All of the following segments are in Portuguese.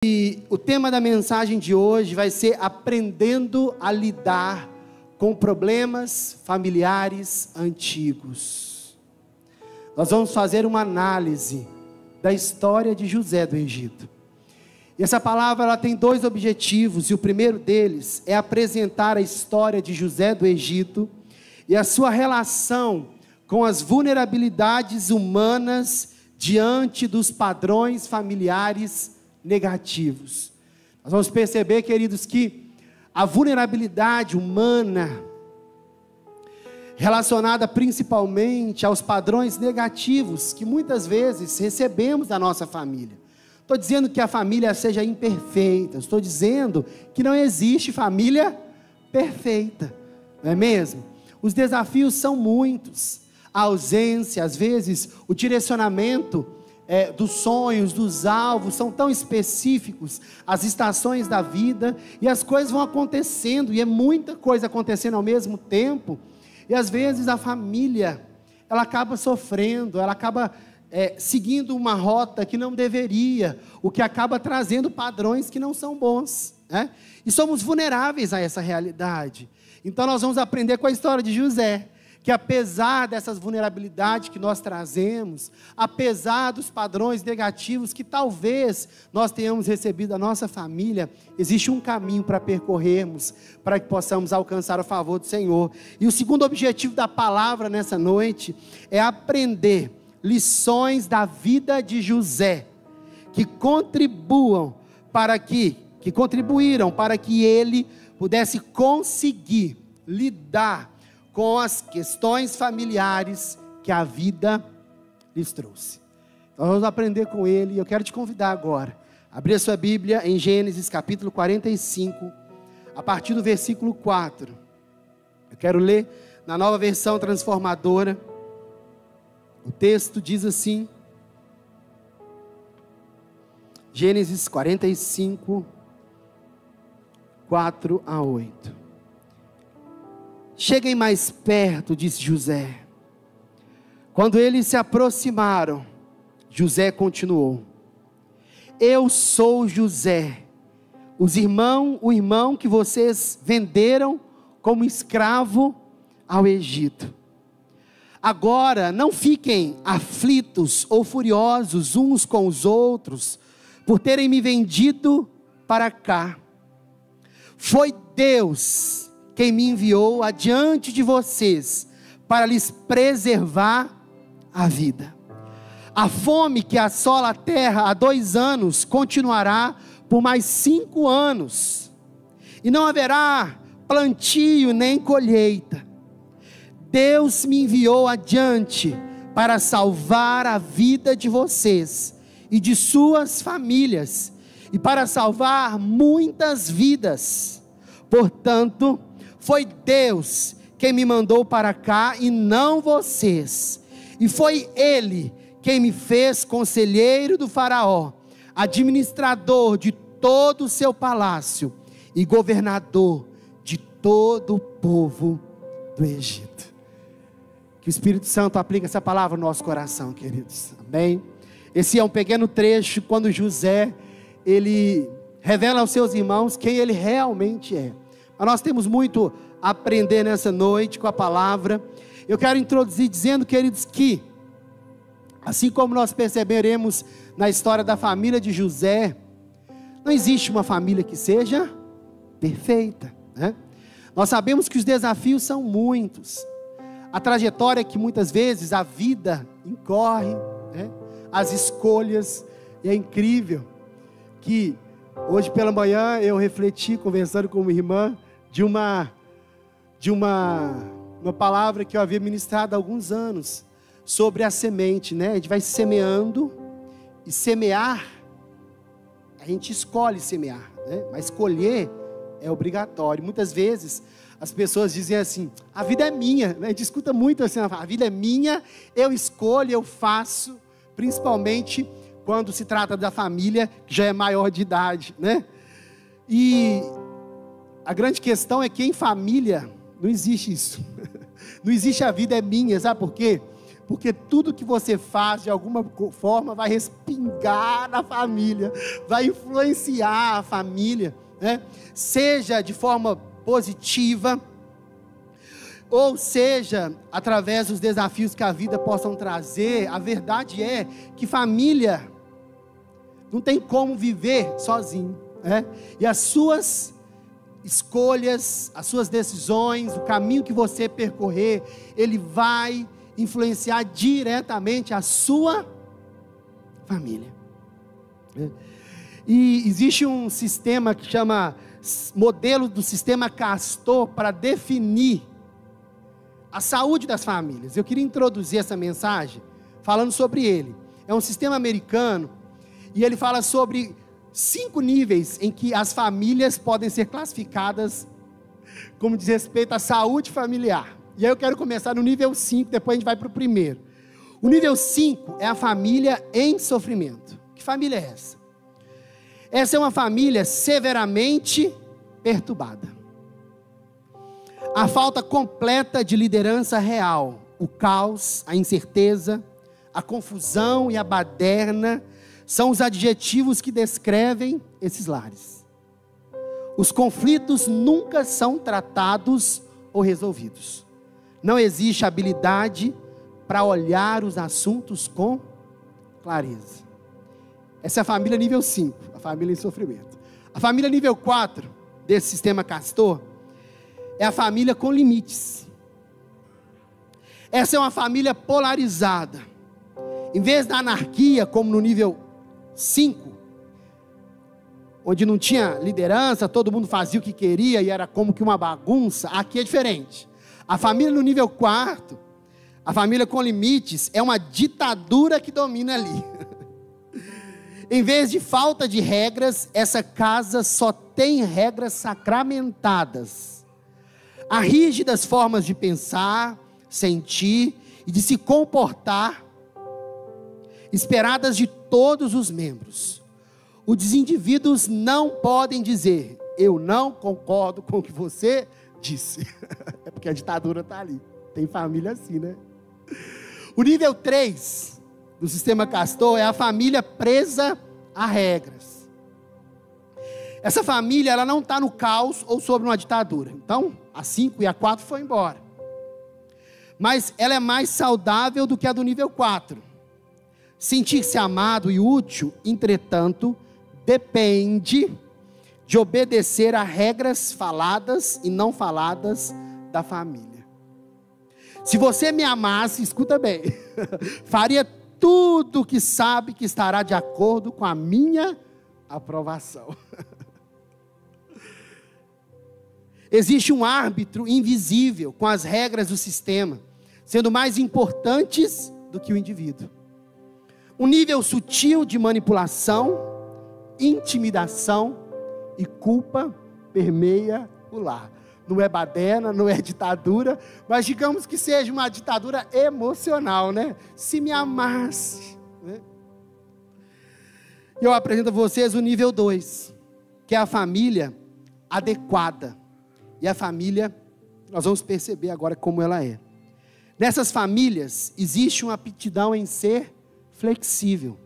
E o tema da mensagem de hoje vai ser aprendendo a lidar com problemas familiares antigos. Nós vamos fazer uma análise da história de José do Egito. E essa palavra ela tem dois objetivos, e o primeiro deles é apresentar a história de José do Egito e a sua relação com as vulnerabilidades humanas diante dos padrões familiares negativos. Nós vamos perceber, queridos, que a vulnerabilidade humana, relacionada principalmente aos padrões negativos que muitas vezes recebemos da nossa família. Estou dizendo que a família seja imperfeita, estou dizendo que não existe família perfeita, não é mesmo? Os desafios são muitos, a ausência, às vezes o direcionamento dos sonhos, dos alvos, são tão específicos, as estações da vida, e as coisas vão acontecendo, e é muita coisa acontecendo ao mesmo tempo, e às vezes a família, ela acaba sofrendo, ela acaba seguindo uma rota que não deveria, o que acaba trazendo padrões que não são bons, né? E somos vulneráveis a essa realidade. Então nós vamos aprender com a história de José, que apesar dessas vulnerabilidades que nós trazemos, apesar dos padrões negativos que talvez nós tenhamos recebido da nossa família, existe um caminho para percorrermos, para que possamos alcançar o favor do Senhor. E o segundo objetivo da palavra nessa noite é aprender lições da vida de José, que contribuíram para que ele pudesse conseguir lidar com as questões familiares que a vida lhes trouxe. Então vamos aprender com ele, e eu quero te convidar agora a abrir a sua Bíblia em Gênesis capítulo 45, a partir do versículo 4. Eu quero ler na Nova Versão Transformadora. O texto diz assim, Gênesis 45, 4 a 8. Cheguem mais perto, disse José. Quando eles se aproximaram, José continuou: eu sou José, o irmão que vocês venderam como escravo ao Egito. Agora não fiquem aflitos ou furiosos uns com os outros por terem me vendido para cá. Foi Deus quem me enviou adiante de vocês para lhes preservar a vida. A fome que assola a terra há 2 anos continuará por mais 5 anos, e não haverá plantio nem colheita. Deus me enviou adiante para salvar a vida de vocês e de suas famílias, e para salvar muitas vidas. Portanto, foi Deus quem me mandou para cá e não vocês. E foi Ele quem me fez conselheiro do faraó, administrador de todo o seu palácio e governador de todo o povo do Egito. Que o Espírito Santo aplique essa palavra no nosso coração, queridos. Amém? Esse é um pequeno trecho quando José, ele revela aos seus irmãos quem ele realmente é. Mas nós temos muito a aprender nessa noite com a palavra. Eu quero introduzir dizendo, queridos, que assim como nós perceberemos na história da família de José, não existe uma família que seja perfeita, né? Nós sabemos que os desafios são muitos. A trajetória que muitas vezes a vida incorre, né? As escolhas, e é incrível que hoje pela manhã eu refleti, conversando com uma irmã, de uma palavra que eu havia ministrado há alguns anos, sobre a semente, né? A gente vai semeando, e semear, a gente escolhe semear, né? Mas colher é obrigatório. Muitas vezes as pessoas dizem assim: a vida é minha, né? A gente escuta muito assim: a vida é minha, eu escolho, eu faço, principalmente quando se trata da família que já é maior de idade, né? E a grande questão é que em família não existe isso. Não existe a vida é minha, sabe por quê? porque tudo que você faz, de alguma forma, vai respingar na família, vai influenciar a família, né? Seja de forma positiva, ou seja, através dos desafios que a vida possam trazer. A verdade é que família não tem como viver sozinho, né? E as suas escolhas, as suas decisões, o caminho que você percorrer, ele vai influenciar diretamente a sua família. E existe um sistema que chama modelo do sistema Castor para definir a saúde das famílias. Eu queria introduzir essa mensagem falando sobre ele. É um sistema americano e ele fala sobre 5 níveis em que as famílias podem ser classificadas como diz respeito à saúde familiar. E aí eu quero começar no nível 5, depois a gente vai para o primeiro. O nível 5 é a família em sofrimento. Que família é essa? Essa é uma família severamente perturbada. A falta completa de liderança real, o caos, a incerteza, a confusão e a baderna são os adjetivos que descrevem esses lares. Os conflitos nunca são tratados ou resolvidos. Não existe habilidade para olhar os assuntos com clareza. Essa é a família nível 5, a família em sofrimento. A família nível 4 desse sistema Castor é a família com limites. Essa é uma família polarizada. Em vez da anarquia, como no nível 5, onde não tinha liderança, todo mundo fazia o que queria e era como que uma bagunça, aqui é diferente. A família no nível 4, a família com limites, é uma ditadura que domina ali. Em vez de falta de regras, essa casa só tem regras sacramentadas. Há rígidas formas de pensar, sentir e de se comportar, esperadas de todos os membros. Os indivíduos não podem dizer, eu não concordo com o que você disse. É porque a ditadura está ali. Tem família assim, né? O nível 3 do sistema Castor é a família presa a regras. Essa família, ela não está no caos ou sob uma ditadura. Então, a 5 e a 4 foi embora. Mas ela é mais saudável do que a do nível 4. Sentir-se amado e útil, entretanto, depende de obedecer a regras faladas e não faladas da família. Se você me amasse, escuta bem, faria tudo que sabe que estará de acordo com a minha aprovação. Existe um árbitro invisível com as regras do sistema, sendo mais importantes do que o indivíduo. Um nível sutil de manipulação, intimidação e culpa permeia o lar. Não é baderna, não é ditadura, mas digamos que seja uma ditadura emocional, né? Se me amasse, né? Eu apresento a vocês o nível 2, que é a família adequada. E a família, nós vamos perceber agora como ela é. Nessas famílias, existe uma aptidão em ser flexível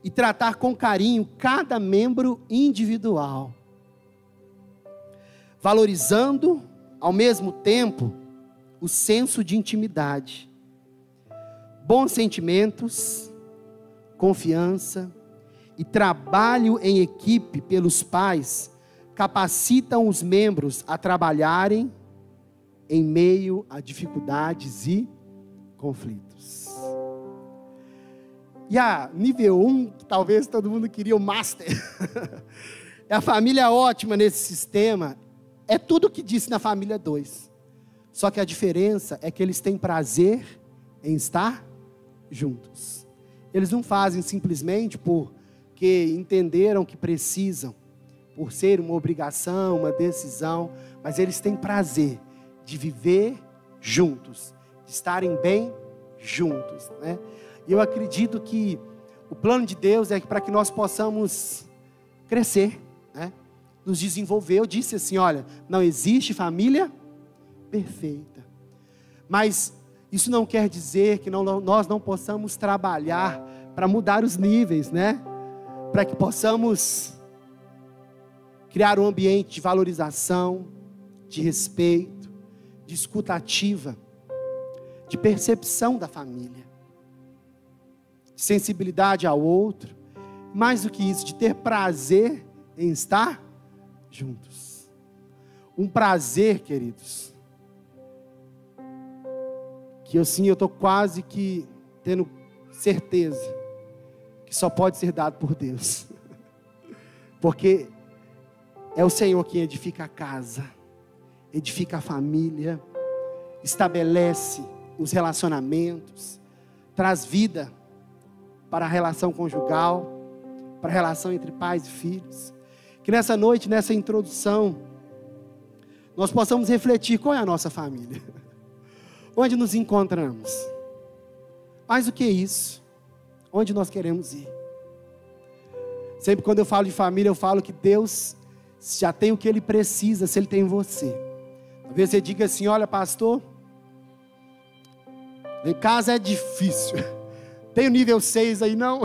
e tratar com carinho cada membro individual, valorizando ao mesmo tempo o senso de intimidade, bons sentimentos, confiança e trabalho em equipe pelos pais capacitam os membros a trabalharem em meio a dificuldades e conflitos. E a nível 1, que talvez todo mundo queria o master, é a família ótima nesse sistema, é tudo o que disse na família 2. Só que a diferença é que eles têm prazer em estar juntos. Eles não fazem simplesmente porque entenderam que precisam, por ser uma obrigação, uma decisão, mas eles têm prazer de viver juntos, de estarem bem juntos, né? E eu acredito que o plano de Deus é para que nós possamos crescer, né? Nos desenvolver. Eu disse assim, olha, não existe família perfeita, mas Isso não quer dizer que nós não possamos trabalhar para mudar os níveis, né? Para que possamos criar um ambiente de valorização, de respeito, de escuta ativa, de percepção da família, de sensibilidade ao outro, mais do que isso, de ter prazer em estar juntos. Um prazer, queridos, que eu estou quase que tendo certeza que só pode ser dado por Deus, porque é o Senhor quem edifica a casa, edifica a família, estabelece os relacionamentos, traz vida para a relação conjugal, para a relação entre pais e filhos. Que nessa noite, nessa introdução, nós possamos refletir qual é a nossa família, onde nos encontramos. Mais do que isso, onde nós queremos ir. Sempre quando eu falo de família, eu falo que Deus já tem o que Ele precisa, se Ele tem em você. Talvez você diga assim: olha, pastor, em casa é difícil, tem o nível 6 aí não?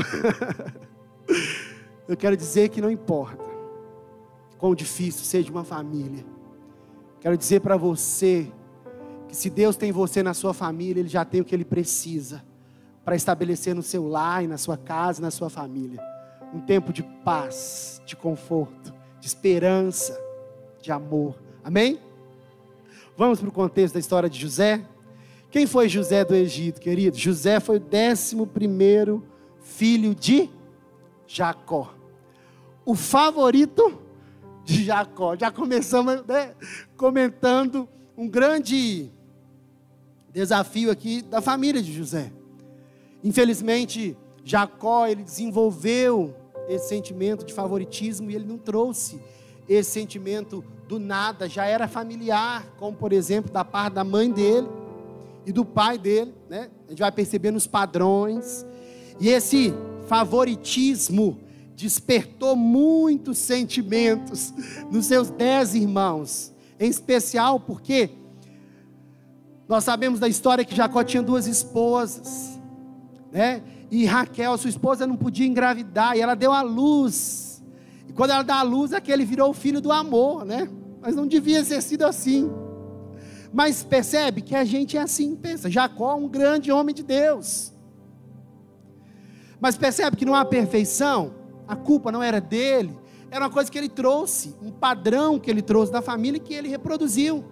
Eu quero dizer que não importa quão difícil seja uma família, quero dizer para você que se Deus tem você na sua família, Ele já tem o que Ele precisa para estabelecer no seu lar e na sua casa, na sua família, um tempo de paz, de conforto, de esperança, de amor. Amém? Vamos para o contexto da história de José. Quem foi José do Egito, querido? José foi o 11º filho de Jacó, o favorito de Jacó. Já começamos, né, comentando um grande desafio aqui da família de José. Infelizmente, Jacó, ele desenvolveu esse sentimento de favoritismo e ele não trouxe esse sentimento do nada, já era familiar, como por exemplo da parte da mãe dele e do pai dele, né? A gente vai percebendo os padrões, e esse favoritismo despertou muitos sentimentos nos seus 10 irmãos, em especial porque nós sabemos da história que Jacó tinha 2 esposas, né? E Raquel, sua esposa, não podia engravidar, e ela deu à luz, e quando ela dá à luz, aquele virou o filho do amor, né? Mas não devia ter sido assim. Mas percebe que a gente é assim, pensa, Jacó é um grande homem de Deus, mas percebe que não há perfeição, a culpa não era dele, era uma coisa que ele trouxe, um padrão que ele trouxe da família e que ele reproduziu.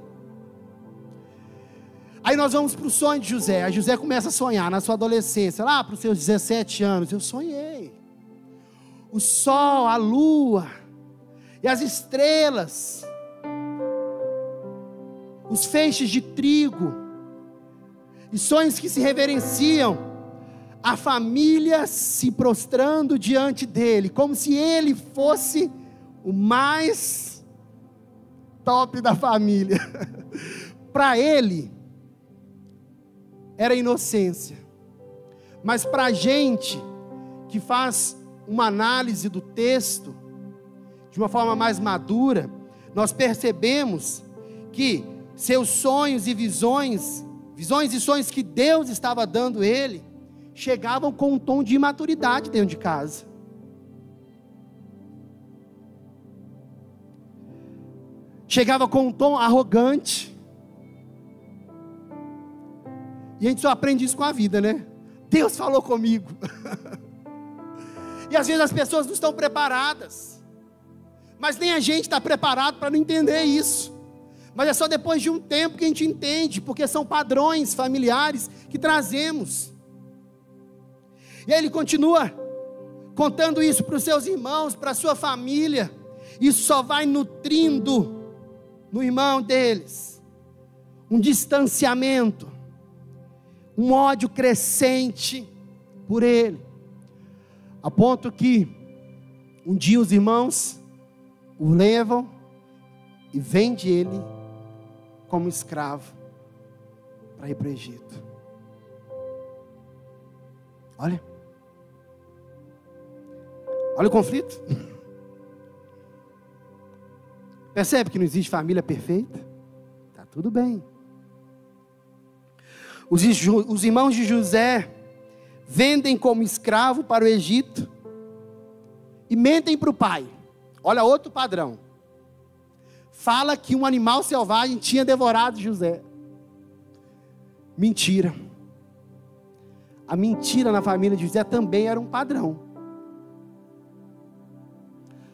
Aí nós vamos para o sonho de José. Aí José começa a sonhar na sua adolescência, lá para os seus 17 anos, eu sonhei, o sol, a lua e as estrelas, os feixes de trigo, e sonhos que se reverenciam, a família se prostrando diante dele, como se ele fosse o mais top da família. Para ele, era inocência, mas para a gente, que faz uma análise do texto, de uma forma mais madura, nós percebemos que seus sonhos e visões e sonhos que Deus estava dando a ele, chegavam com um tom de imaturidade dentro de casa. Chegava com um tom arrogante. E a gente só aprende isso com a vida, né? Deus falou comigo. E às vezes as pessoas não estão preparadas, mas nem a gente está preparado para não entender isso. Mas é só depois de um tempo que a gente entende, porque são padrões familiares que trazemos. E aí ele continua contando isso para os seus irmãos, para a sua família. Isso só vai nutrindo no irmão deles um distanciamento, um ódio crescente por ele, a ponto que um dia os irmãos o levam e vendem ele como escravo para ir para o Egito. Olha o conflito. Percebe que não existe família perfeita? Tá tudo bem. Os irmãos de José vendem como escravo para o Egito e mentem para o pai. Olha outro padrão. Fala que um animal selvagem tinha devorado José. Mentira. A mentira na família de José também era um padrão.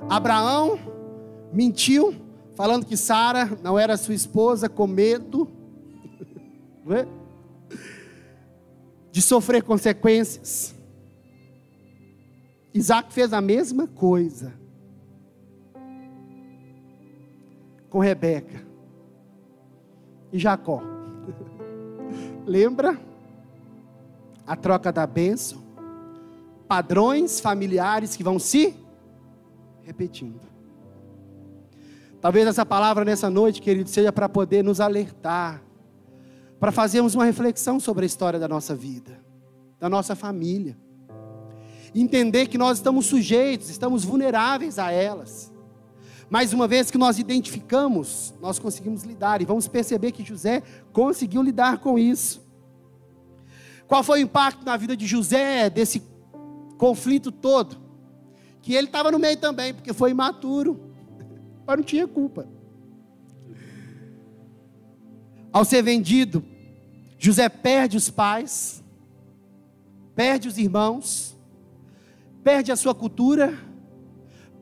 Abraão mentiu, falando que Sara não era sua esposa, com medo de sofrer consequências. Isaac fez a mesma coisa com Rebeca e Jacó. Lembra? A troca da bênção. Padrões familiares que vão se repetindo. Talvez essa palavra nessa noite, querido, seja para poder nos alertar, para fazermos uma reflexão sobre a história da nossa vida, da nossa família. Entender que nós estamos sujeitos, estamos vulneráveis a elas. Mas uma vez que nós identificamos, nós conseguimos lidar. E vamos perceber que José conseguiu lidar com isso. Qual foi o impacto na vida de José, desse conflito todo? Que ele estava no meio também, porque foi imaturo, mas não tinha culpa. Ao ser vendido, José perde os pais, perde os irmãos, perde a sua cultura,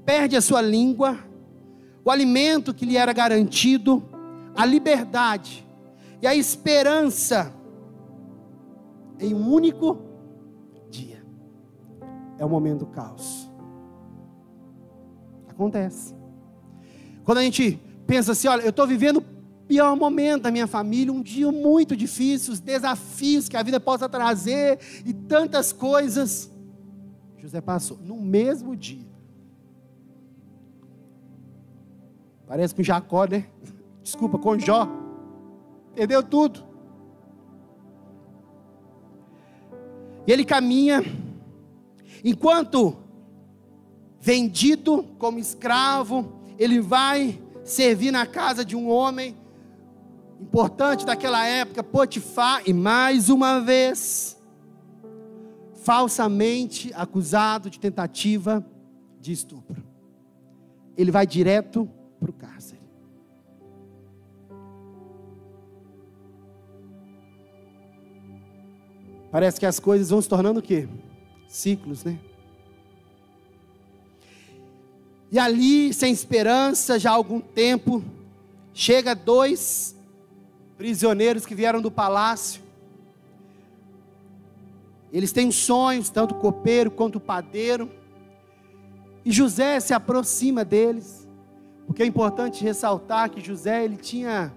perde a sua língua, o alimento que lhe era garantido, a liberdade e a esperança em um único dia. É o momento do caos. Acontece. Quando a gente pensa assim, olha, eu estou vivendo o pior momento da minha família, um dia muito difícil, os desafios que a vida possa trazer e tantas coisas. José passou no mesmo dia. Parece com Jacó, né? Desculpa, com Jó. Perdeu tudo. E ele caminha, enquanto vendido como escravo, ele vai servir na casa de um homem importante daquela época, Potifar, e mais uma vez, falsamente acusado de tentativa de estupro. Ele vai direto para o cárcere. Parece que as coisas vão se tornando o quê? Ciclos, né? E ali, sem esperança, já há algum tempo, chega 2 prisioneiros que vieram do palácio. Eles têm sonhos, tanto o copeiro quanto o padeiro. E José se aproxima deles, porque é importante ressaltar que José, ele tinha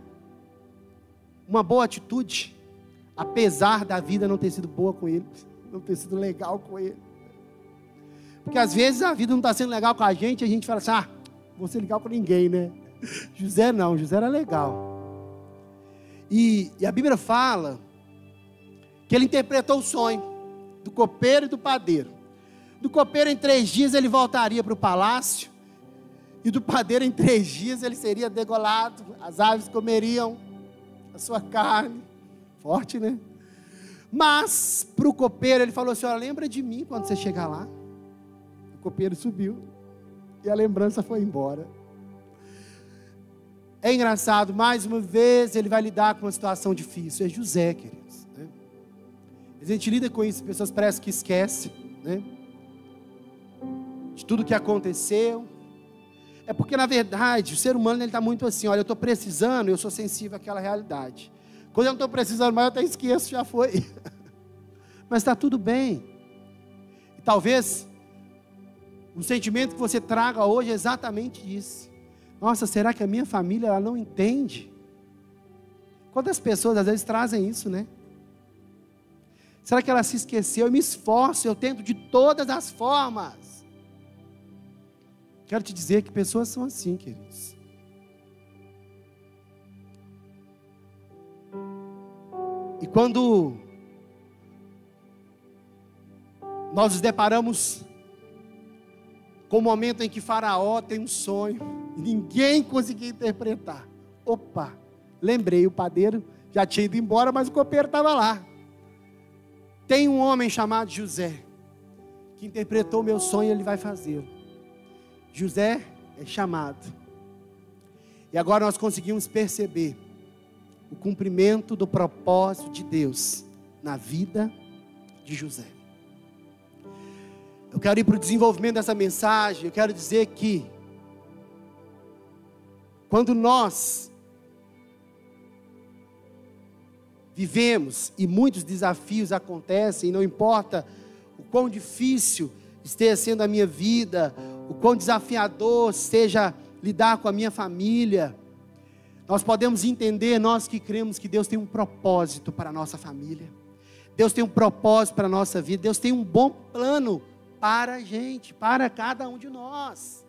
uma boa atitude, apesar da vida não ter sido boa com ele, não ter sido legal com ele. Porque às vezes a vida não está sendo legal com a gente fala assim, vou ser legal com ninguém, né? José não, José era legal. E a Bíblia fala que ele interpretou o sonho do copeiro e do padeiro. Do copeiro, em 3 dias ele voltaria para o palácio, e do padeiro, em 3 dias ele seria degolado, as aves comeriam a sua carne. Forte, né? Mas para o copeiro ele falou assim, lembra de mim quando você chegar lá. O copeiro subiu e a lembrança foi embora. É engraçado, mais uma vez ele vai lidar com uma situação difícil. É José, queridos, né? A gente lida com isso, as pessoas parecem que esquecem, né? De tudo que aconteceu. É porque na verdade o ser humano ele está muito assim, olha, eu estou precisando, eu sou sensível àquela realidade. Quando eu não estou precisando mais, eu até esqueço, já foi. Mas está tudo bem. E talvez o sentimento que você traga hoje é exatamente isso. Nossa, será que a minha família ela não entende? Quantas pessoas às vezes trazem isso, né? Será que ela se esqueceu? Eu me esforço, eu tento de todas as formas. Quero te dizer que pessoas são assim, queridos. E quando nós nos deparamos com o momento em que Faraó tem um sonho, e ninguém conseguia interpretar. Opa, lembrei, o padeiro Já tinha ido embora, mas o copeiro estava lá. Tem um homem chamado José, que interpretou o meu sonho e ele vai fazê-lo. José é chamado. E agora nós conseguimos perceber o cumprimento do propósito de Deus na vida de José. Eu quero ir para o desenvolvimento dessa mensagem. Eu quero dizer que quando nós vivemos e muitos desafios acontecem, não importa o quão difícil esteja sendo a minha vida, o quão desafiador seja lidar com a minha família, nós podemos entender, nós que cremos que Deus tem um propósito para a nossa família, Deus tem um propósito para a nossa vida, Deus tem um bom plano para a gente, para cada um de nós.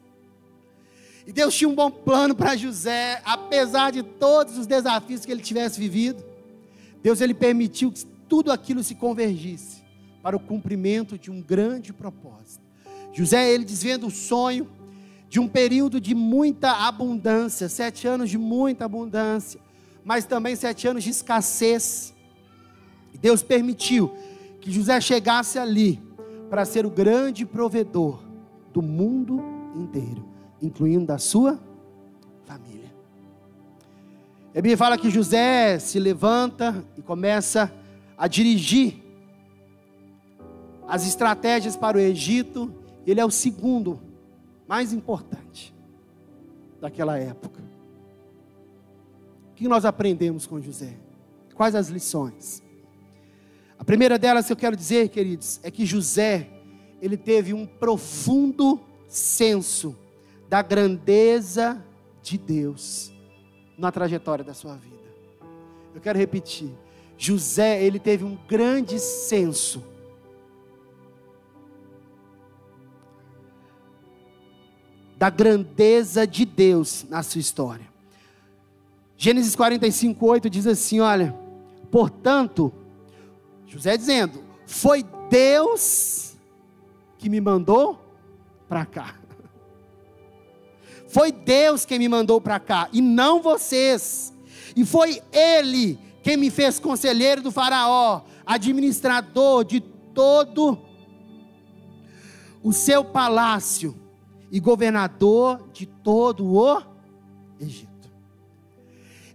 E Deus tinha um bom plano para José, apesar de todos os desafios que ele tivesse vivido. Deus, ele permitiu que tudo aquilo se convergisse para o cumprimento de um grande propósito. José, ele desvenda o sonho de um período de muita abundância, 7 anos de muita abundância, mas também 7 anos de escassez. E Deus permitiu que José chegasse ali para ser o grande provedor do mundo inteiro, incluindo da sua família. A Bíblia fala que José se levanta e começa a dirigir as estratégias para o Egito. Ele é o segundo mais importante daquela época. O que nós aprendemos com José? Quais as lições? A primeira delas que eu quero dizer, queridos, é que José, ele teve um profundo senso da grandeza de Deus na trajetória da sua vida. Eu quero repetir, José, ele teve um grande senso da grandeza de Deus na sua história. Gênesis 45:8 diz assim, olha, portanto, José dizendo, foi Deus que me mandou para cá. Foi Deus quem me mandou para cá, e não vocês. E foi Ele quem me fez conselheiro do faraó, administrador de todo o seu palácio e governador de todo o Egito.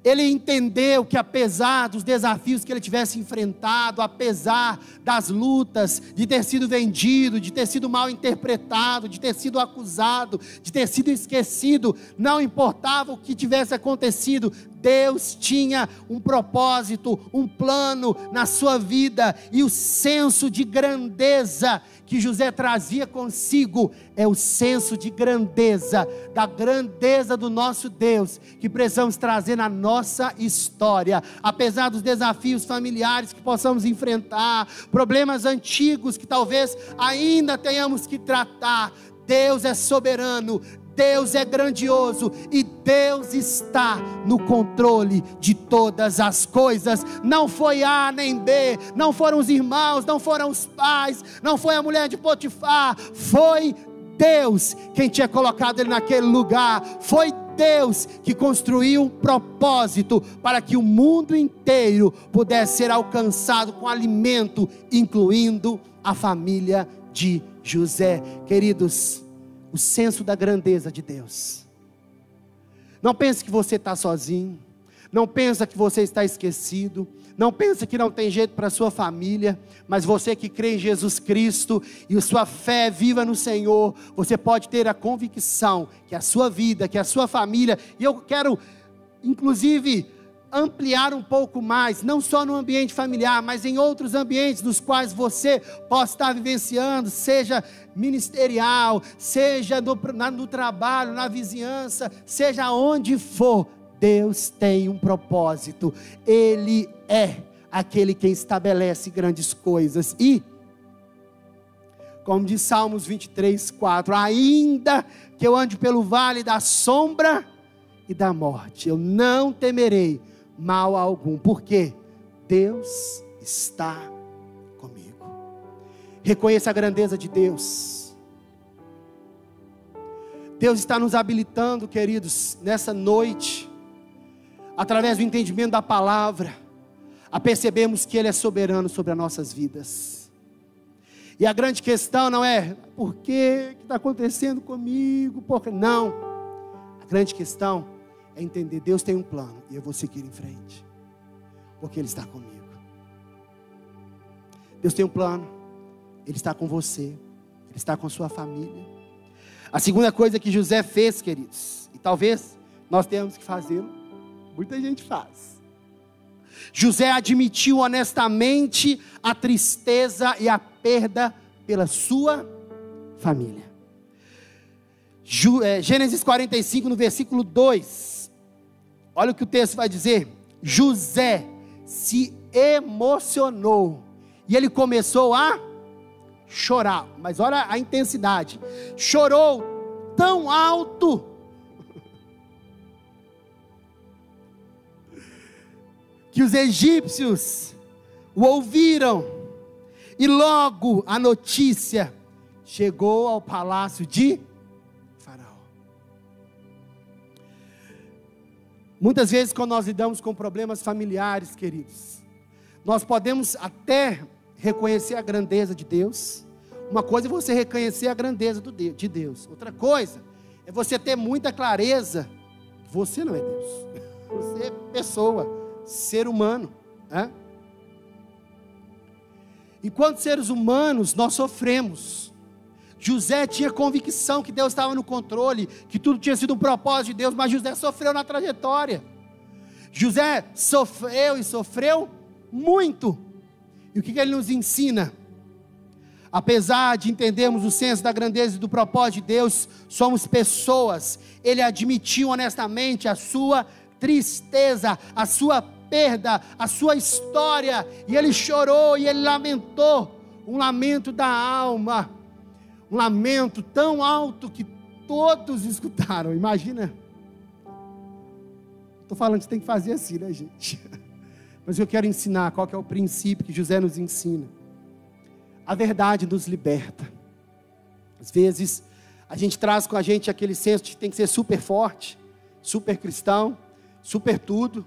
Ele entendeu que apesar dos desafios que ele tivesse enfrentado, apesar das lutas, de ter sido vendido, de ter sido mal interpretado, de ter sido acusado, de ter sido esquecido, não importava o que tivesse acontecido, Deus tinha um propósito, um plano na sua vida, e o senso de grandeza que José trazia consigo, é o senso de grandeza, da grandeza do nosso Deus, que precisamos trazer na nossa história, apesar dos desafios familiares que possamos enfrentar, problemas antigos que talvez ainda tenhamos que tratar. Deus é soberano, Deus é grandioso e Deus está no controle de todas as coisas. Não foi A nem B, não foram os irmãos, não foram os pais, não foi a mulher de Potifar, foi Deus quem tinha colocado ele naquele lugar. Foi Deus que construiu um propósito para que o mundo inteiro pudesse ser alcançado com alimento, incluindo a família de José. Queridos, o senso da grandeza de Deus. Não pense que você está sozinho. Não pensa que você está esquecido. Não pensa que não tem jeito para a sua família. Mas você que crê em Jesus Cristo e a sua fé é viva no Senhor, você pode ter a convicção que a sua vida, que a sua família, e eu quero inclusive ampliar um pouco mais, não só no ambiente familiar, mas em outros ambientes nos quais você possa estar vivenciando, seja ministerial, seja no trabalho, na vizinhança, seja onde for. Deus tem um propósito, Ele é aquele que estabelece grandes coisas. E, como diz Salmos 23:4, ainda que eu ande pelo vale da sombra e da morte, eu não temerei mal algum, porque Deus está comigo. Reconheça a grandeza de Deus. Deus está nos habilitando, queridos, nessa noite, através do entendimento da palavra, a percebermos que Ele é soberano sobre as nossas vidas. E a grande questão não é, por que está acontecendo comigo? Não. A grande questão é entender, Deus tem um plano, e eu vou seguir em frente, porque Ele está comigo. Deus tem um plano, Ele está com você, Ele está com a sua família. A segunda coisa que José fez, queridos, e talvez nós tenhamos que fazê-lo, muita gente faz. José admitiu honestamente a tristeza e a perda pela sua família. Gênesis 45, no versículo 2, olha o que o texto vai dizer. José se emocionou e ele começou a chorar, mas olha a intensidade, chorou tão alto, que os egípcios o ouviram, e logo a notícia chegou ao palácio de Faraó. Muitas vezes, quando nós lidamos com problemas familiares, queridos, nós podemos até reconhecer a grandeza de Deus. Uma coisa é você reconhecer a grandeza de Deus, outra coisa é você ter muita clareza que você não é Deus, você é pessoa, ser humano, né? Enquanto seres humanos nós sofremos. José tinha convicção que Deus estava no controle, que tudo tinha sido um propósito de Deus, mas José sofreu na trajetória. José sofreu e sofreu muito. E o que ele nos ensina? Apesar de entendermos o senso da grandeza e do propósito de Deus, somos pessoas. Ele admitiu honestamente a sua tristeza, a sua perda, a sua história, e ele chorou e ele lamentou, um lamento da alma, um lamento tão alto que todos escutaram. Imagina, estou falando que você tem que fazer assim, né, gente? Mas eu quero ensinar qual que é o princípio que José nos ensina. A verdade nos liberta. Às vezes a gente traz com a gente aquele senso de que tem que ser super forte, super cristão, super tudo,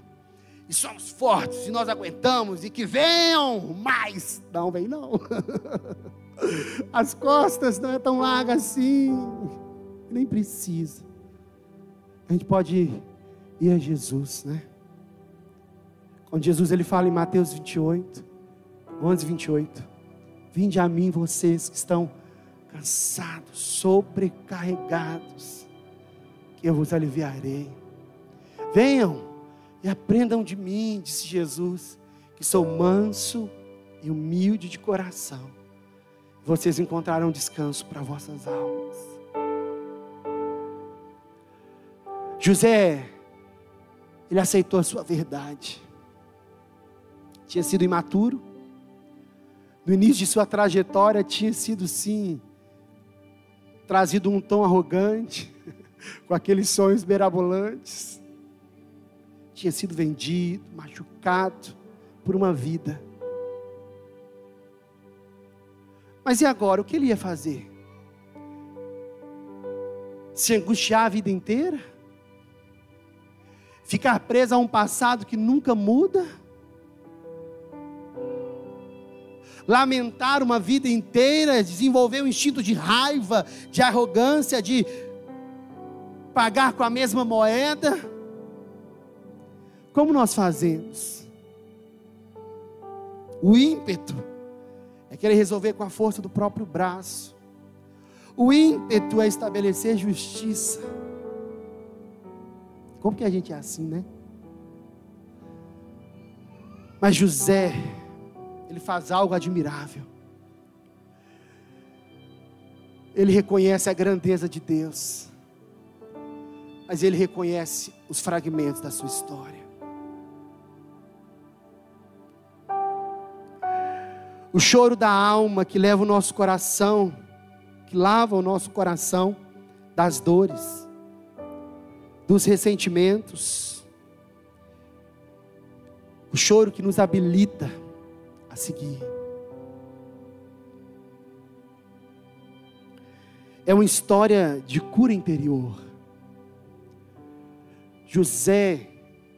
e somos fortes, e nós aguentamos, e que venham mais. Não, vem não. As costas não é tão largas assim, nem precisa. A gente pode ir a Jesus, né? Quando Jesus ele fala em Mateus 28, 11, 28, vinde a mim vocês que estão cansados, sobrecarregados, que eu vos aliviarei. Venham e aprendam de mim, disse Jesus, que sou manso e humilde de coração. Vocês encontrarão descanso para vossas almas. José, ele aceitou a sua verdade. Tinha sido imaturo. No início de sua trajetória tinha sido sim, trazido um tom arrogante, com aqueles sonhos mirabolantes. Tinha sido vendido, machucado por uma vida. Mas e agora? O que ele ia fazer? Se angustiar a vida inteira? Ficar preso a um passado que nunca muda? Lamentar uma vida inteira? Desenvolver um instinto de raiva, de arrogância, de pagar com a mesma moeda? Como nós fazemos? O ímpeto é querer resolver com a força do próprio braço. O ímpeto é estabelecer justiça. Como que a gente é assim, né? Mas José, ele faz algo admirável. Ele reconhece a grandeza de Deus, mas ele reconhece os fragmentos da sua história. O choro da alma que leva o nosso coração, que lava o nosso coração das dores, dos ressentimentos. O choro que nos habilita a seguir. É uma história de cura interior. José,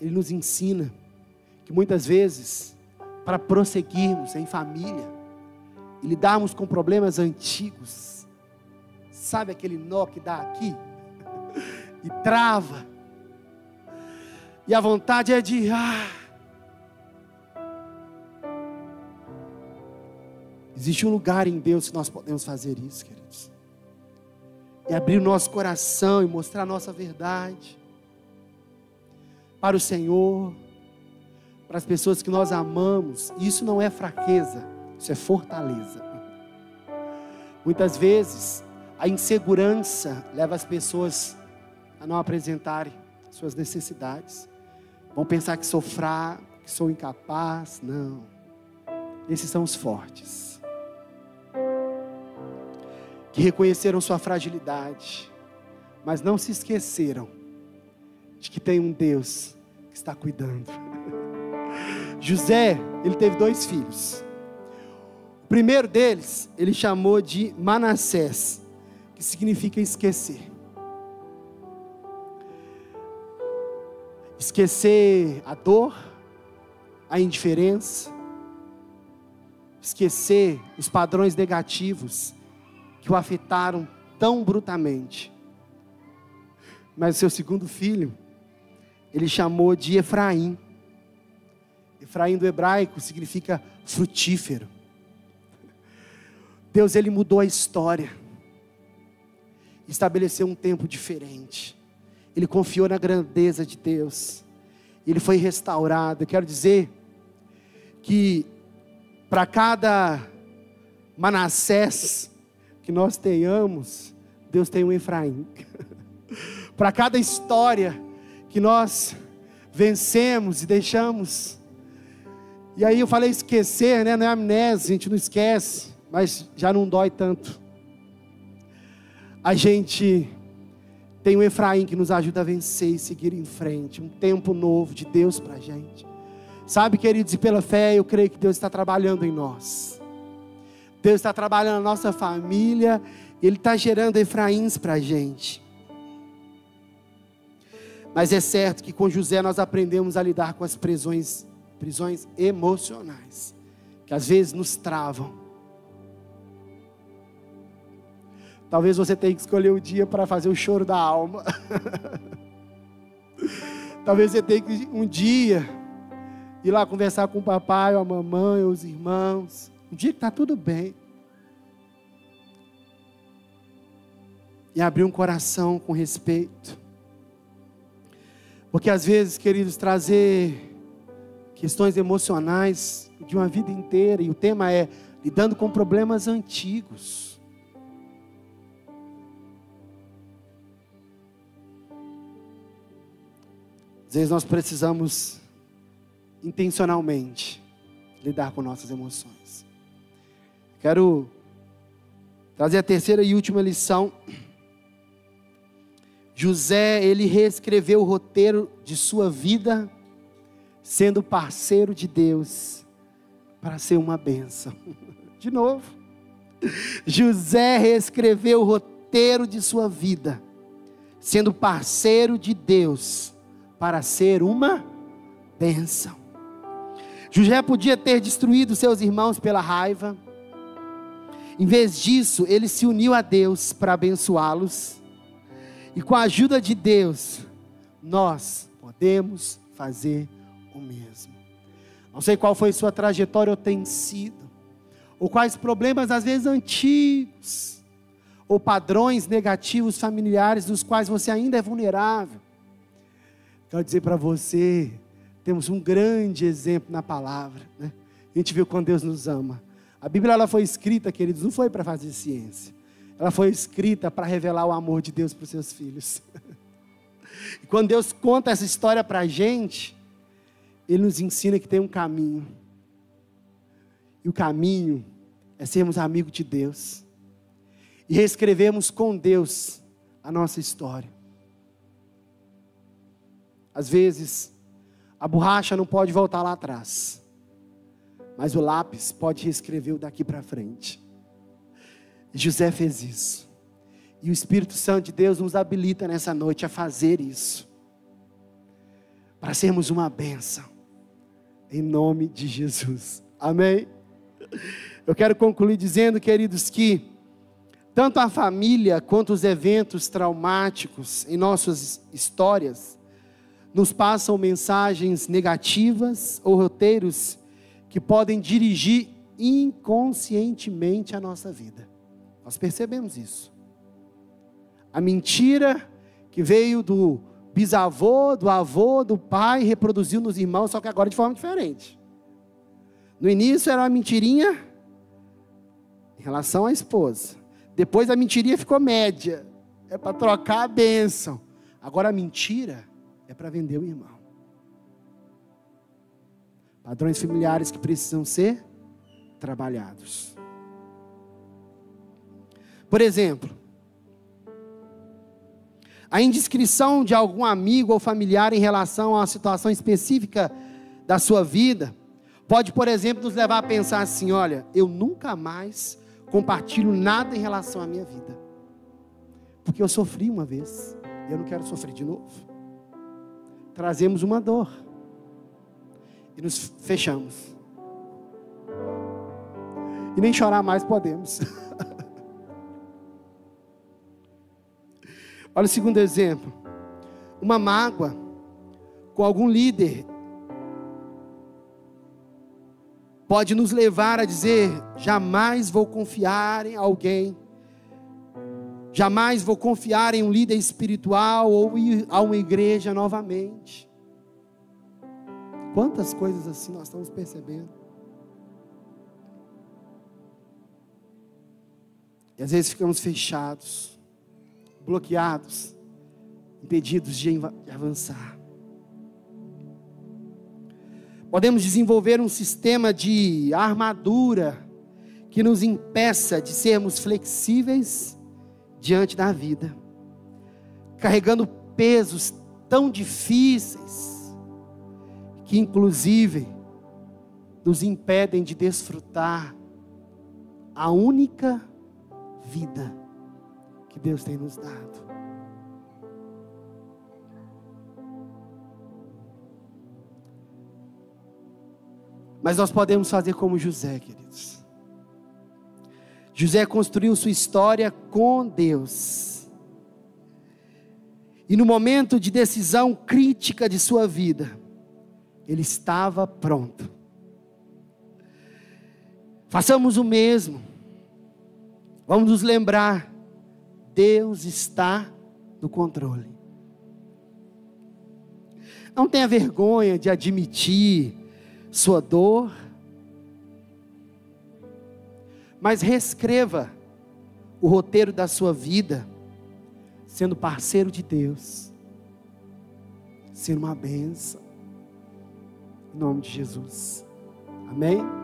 ele nos ensina que muitas vezes para prosseguirmos em família e lidarmos com problemas antigos. Sabe aquele nó que dá aqui e trava, e a vontade é de Existe um lugar em Deus que nós podemos fazer isso, queridos, e abrir o nosso coração e mostrar a nossa verdade para o Senhor, para as pessoas que nós amamos. Isso não é fraqueza, isso é fortaleza. Muitas vezes a insegurança leva as pessoas a não apresentarem suas necessidades. Vão pensar que sou fraco, que sou incapaz. Não, esses são os fortes, que reconheceram sua fragilidade, mas não se esqueceram de que tem um Deus que está cuidando. José, ele teve 2 filhos. O primeiro deles, ele chamou de Manassés, que significa esquecer. Esquecer a dor, a indiferença, esquecer os padrões negativos que o afetaram tão brutalmente. Mas o seu segundo filho, ele chamou de Efraim. Efraim do hebraico significa frutífero. Deus, ele mudou a história, estabeleceu um tempo diferente. Ele confiou na grandeza de Deus, ele foi restaurado. Eu quero dizer que para cada Manassés que nós tenhamos, Deus tem um Efraim. Para cada história que nós vencemos e deixamos, e aí eu falei esquecer, né? Não é amnésia, a gente não esquece, mas já não dói tanto. A gente tem um Efraim que nos ajuda a vencer e seguir em frente, um tempo novo de Deus para a gente. Sabe, queridos, e pela fé eu creio que Deus está trabalhando em nós. Deus está trabalhando na nossa família, Ele está gerando Efraíns para a gente. Mas é certo que com José nós aprendemos a lidar com as prisões emocionais, que às vezes nos travam. Talvez você tenha que escolher o dia para fazer o choro da alma. Talvez você tenha que um dia ir lá conversar com o papai, ou a mamãe, ou os irmãos. Um dia que está tudo bem. E abrir um coração com respeito. Porque às vezes, queridos, trazer questões emocionais de uma vida inteira, e o tema é lidando com problemas antigos. Às vezes nós precisamos intencionalmente lidar com nossas emoções. Quero trazer a terceira e última lição. José, ele reescreveu o roteiro de sua vida, sendo parceiro de Deus, para ser uma bênção. De novo, José reescreveu o roteiro de sua vida, sendo parceiro de Deus, para ser uma bênção. José podia ter destruído seus irmãos pela raiva. Em vez disso, ele se uniu a Deus para abençoá-los. E com a ajuda de Deus, nós podemos fazer o mesmo. Não sei qual foi sua trajetória ou tem sido, ou quais problemas às vezes antigos, ou padrões negativos familiares dos quais você ainda é vulnerável. Quero dizer para você, temos um grande exemplo na palavra, né? A gente viu quando Deus nos ama. A Bíblia, ela foi escrita, queridos, não foi para fazer ciência. Ela foi escrita para revelar o amor de Deus para os seus filhos. E quando Deus conta essa história para a gente, Ele nos ensina que tem um caminho. E o caminho é sermos amigos de Deus. E reescrevermos com Deus a nossa história. Às vezes, a borracha não pode voltar lá atrás, mas o lápis pode reescrever o daqui para frente. José fez isso. E o Espírito Santo de Deus nos habilita nessa noite a fazer isso, para sermos uma bênção em nome de Jesus. Amém? Eu quero concluir dizendo, queridos, que tanto a família quanto os eventos traumáticos em nossas histórias nos passam mensagens negativas ou roteiros que podem dirigir inconscientemente a nossa vida. Nós percebemos isso. A mentira que veio do bisavô, do avô, do pai, reproduziu nos irmãos, só que agora de forma diferente. No início era uma mentirinha em relação à esposa. Depois a mentirinha ficou média. É para trocar a bênção. Agora a mentira é para vender o irmão. Padrões familiares que precisam ser trabalhados. Por exemplo, a indiscrição de algum amigo ou familiar em relação a uma situação específica da sua vida pode, por exemplo, nos levar a pensar assim: olha, eu nunca mais compartilho nada em relação à minha vida, porque eu sofri uma vez e eu não quero sofrer de novo. Trazemos uma dor e nos fechamos, e nem chorar mais podemos. Olha o segundo exemplo. Uma mágoa com algum líder pode nos levar a dizer: jamais vou confiar em alguém, jamais vou confiar em um líder espiritual ou ir a uma igreja novamente. Quantas coisas assim nós estamos percebendo. E às vezes ficamos fechados, bloqueados, impedidos de avançar. Podemos desenvolver um sistema de armadura que nos impeça de sermos flexíveis diante da vida, carregando pesos tão difíceis que inclusive nos impedem de desfrutar a única vida que Deus tem nos dado. Mas nós podemos fazer como José, queridos. José construiu sua história com Deus. E no momento de decisão crítica de sua vida, ele estava pronto. Façamos o mesmo. Vamos nos lembrar: Deus está no controle. Não tenha vergonha de admitir sua dor, mas reescreva o roteiro da sua vida, sendo parceiro de Deus, sendo uma bênção, em nome de Jesus. Amém?